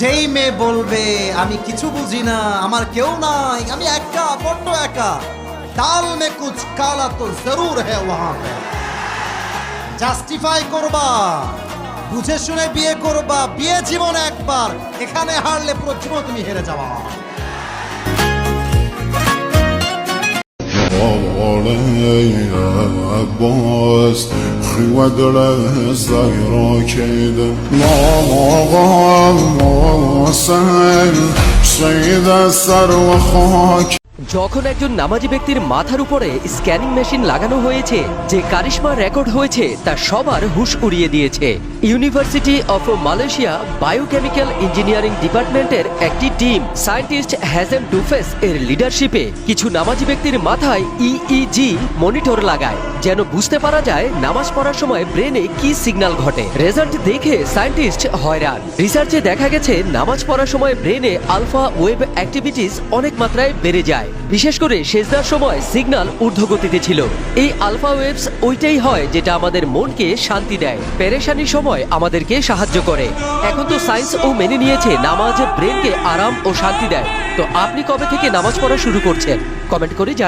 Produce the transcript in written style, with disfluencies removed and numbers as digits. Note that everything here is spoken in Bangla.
যেই মেয়ে বলবে আমি কিছু বুঝি না, আমার কেউ নাই, আমি একা, বড্ড একা, দাল মে কুছ কালা তো জরুর হ্যায় ওয়াহাঁ পে। জাস্টিফাই করবা, বুঝে শুনে বিয়ে করবা, বিয়ে জীবন একবার, এখানে হারলে পুরো জীবন তুমি হেরে যাওয়া। عباس ودله الزهرا كده سهل سيد السر وخاك। যখন একজন নামাজি ব্যক্তির মাথার উপরে স্ক্যানিং মেশিন লাগানো হয়েছে, যে কারিশমা রেকর্ড হয়েছে তা সবার হুঁশ উড়িয়ে দিয়েছে। University of Malaysia biochemical engineering ডিপার্টমেন্টের একটি টিম সায়েন্টিস্ট হ্যাজেম ডুফেস এর লিডারশিপে কিছু নামাজি ব্যক্তির মাথায় ইইজি মনিটর লাগায়, যেন বুঝতে পারা যায় নামাজ পড়ার সময় ব্রেনে কি সিগন্যাল ঘটে। রেজাল্ট দেখে সায়েন্টিস্ট হয়রান। রিসার্চে দেখা গেছে নামাজ পড়ার সময় ব্রেনে আলফা ওয়েভ অ্যাক্টিভিটিস অনেক মাত্রায় বেড়ে যায়। বিশেষ করে সেজদার সময় সিগন্যাল ঊর্ধ্বগতিতে ছিল। এই আলফা ওয়েভস ওইটাই হয় যেটা আমাদের মনকে শান্তি দেয়, পেরেশানির সময় আমাদেরকে সাহায্য করে। এখন তো সায়েন্স ও মেনে নিয়েছে নামাজ ব্রেনকে আরাম ও শান্তি দেয়। তো আপনি কবে থেকে নামাজ পড়া শুরু করছেন? কমেন্ট করে জানান।